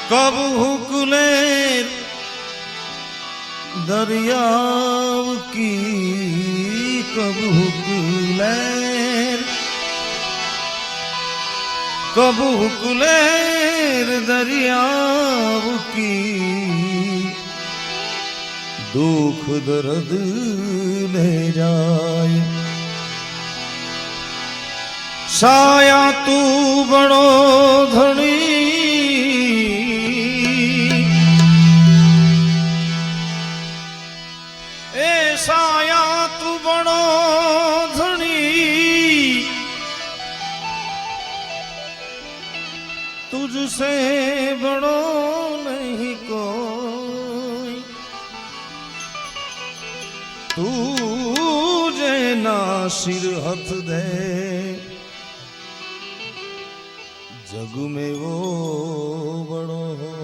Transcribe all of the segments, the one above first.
कब हुकुलेर दरियाव की, कब हुकुलेर, कब हुकुलेर दरियाव की, दुख दर्द ले जाए। साया तू बड़ो धनी, साया तू बड़ो धनी, तुझसे बड़ो नहीं कोई, तुझे ना सिर हथ दे जग में वो बड़ो हो।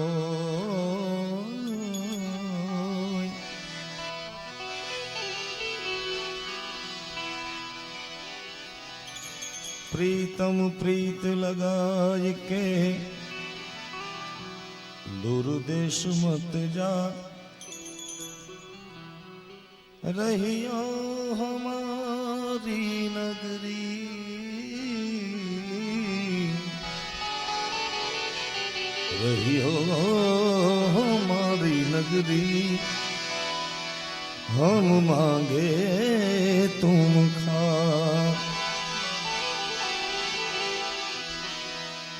प्रीतम प्रीत लगाए के दूर देश मत जा, रहियो हमारी नगरी, रहियो हमारी नगरी, हम मांगे तुम खा।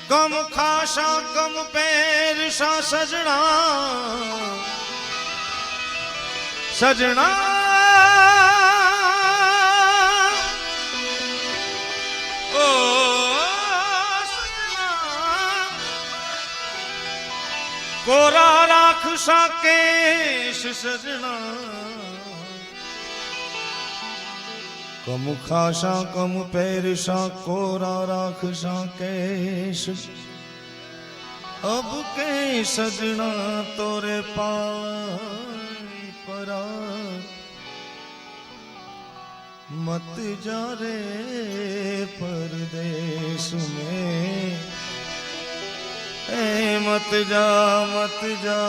कम खाशा कम पैरशा सजना, सजना ओ सजना, कोरा राखशा केश सजना। कम खाशा कम पैरशा कोरा राखशा केश, अब के सजना तोरे पाई परा। मत जा रे परदेश में, ए मत जा मत जा,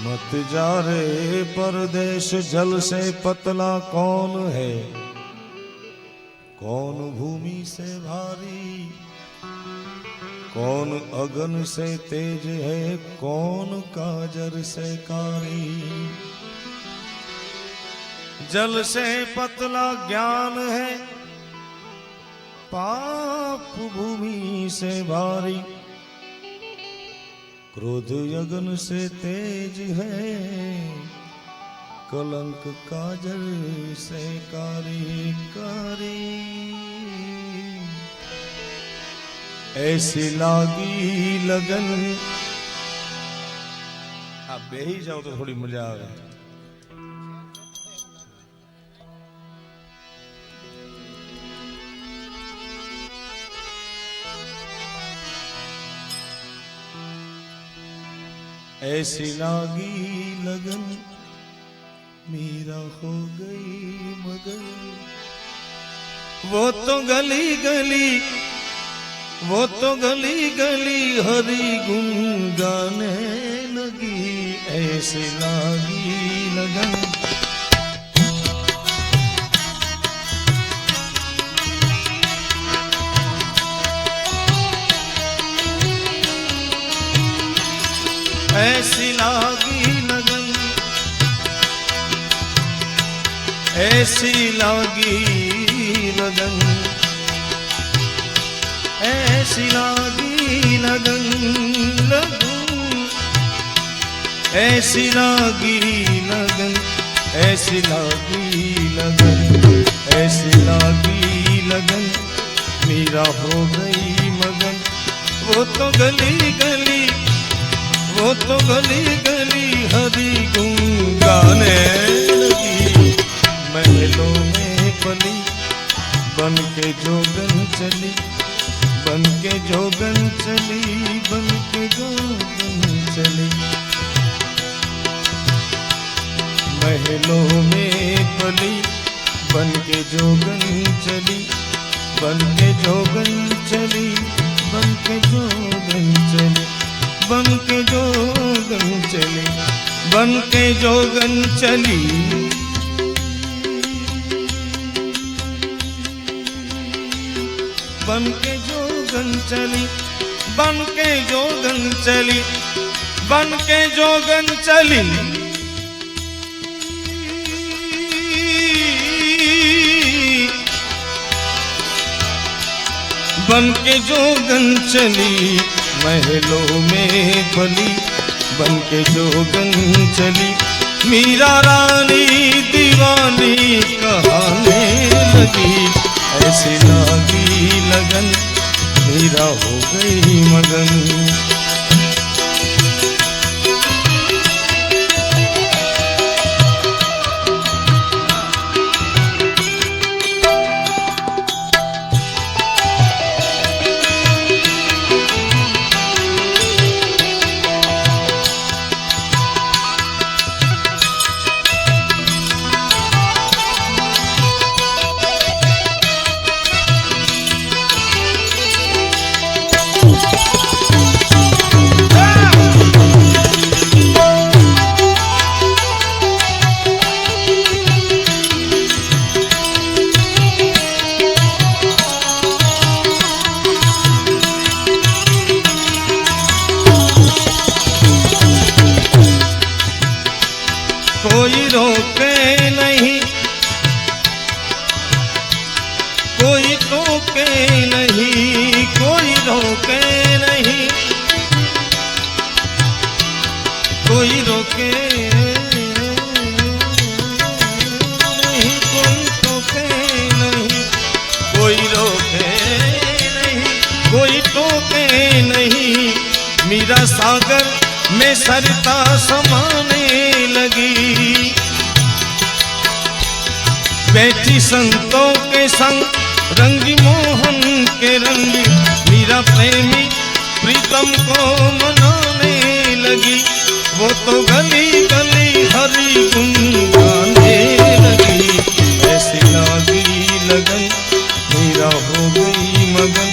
मत जा रे परदेश। जल से पतला कौन है, कौन भूमि से भारी, कौन अगन से तेज है, कौन काजर से कारी। जल से पतला ज्ञान है, पाप भूमि से भारी, क्रोध यगन से तेज है, कलंक काजल से कारी कारी। ऐसी लागी लगन, आप बे ही जाओ तो थोड़ी मजा आवे। ऐसी लागी लगन मीरा हो गई मगन, वो तो गली गली, वो तो गली गली हरि गुन गाने लगी। ऐसी लागी लगन, ऐसी लागी लगन, ऐसी लागी लगन, ऐसी लागी लगन, लगन ऐसी लागी लगन, ऐसी लागी लगन, ऐसी लागी लगन, मीरा हो गई मगन। वो तो गली गली, वो तो गली गली हरि गुन गाने लगी। महलों में पली बन के जोगन चली, बन के जोगन चली, बन के जोगन चली। महलों में पली बन के जोगन चली, बन के जोगन चली, बन के जोगन चली, बन के जोगन चली, बन के जोगन चली। बन के जोगन चली, बन के जोगन चली, बन के जोगन चली। बन के जोगन चली, महलों में बली, बन के जोगन चली। मीरा रानी दीवानी कहाने लगी, ऐसे लागी लगन, मीरा हो गई मगन। कोई रोके नहीं, कोई टोके नहीं, कोई रोके नहीं, कोई रोके नहीं, कोई टोके नहीं, कोई रोके नहीं, कोई टोके नहीं। मीरा सागर में सरिता समाने लगी, बैठी संतों के संग रंगी मोहन के रंग। मीरा प्रेमी प्रीतम को मनाने लगी, वो तो गली गली हरि गुण गाने लगी। ऐसी लागी लगन, मीरा हो गई मगन,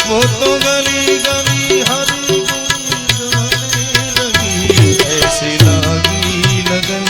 वो तो गली गली हरि गुण गाने लगी। ऐसी लागी लगन।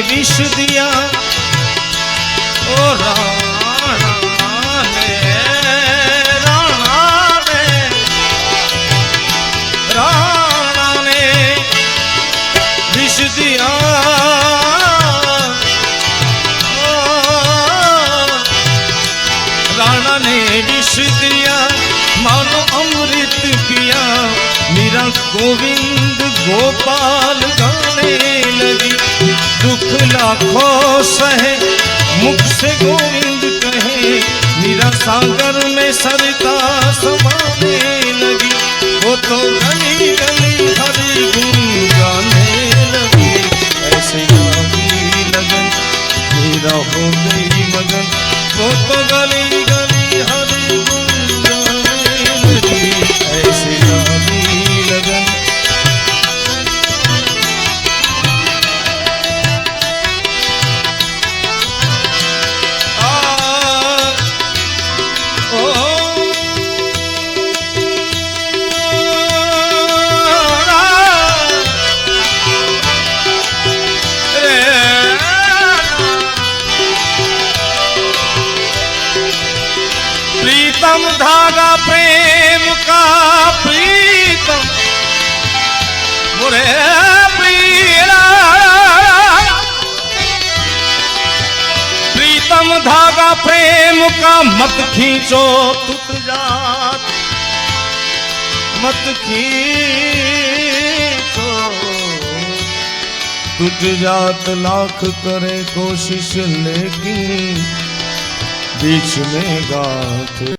विष दिया ओ राणा ने विष दिया, राणा ने विष दिया, मानो अमृत पिया। मीरा गोविंद गोपाल गाने लगी, दुख लाखों सहे मुख से गोविंद कहे। मीरा सागर में सरिता समाने लगी, वो तो गली गली हरि गुण गाने लगी। ऐसे लागी लगन, धागा प्रेम का प्रीतम मोरे प्रिया प्रीतम धागा प्रेम का मत खींचो टूट जात मत खींचो टूट जात लाख करे कोशिश लेकिन बीच में गाथ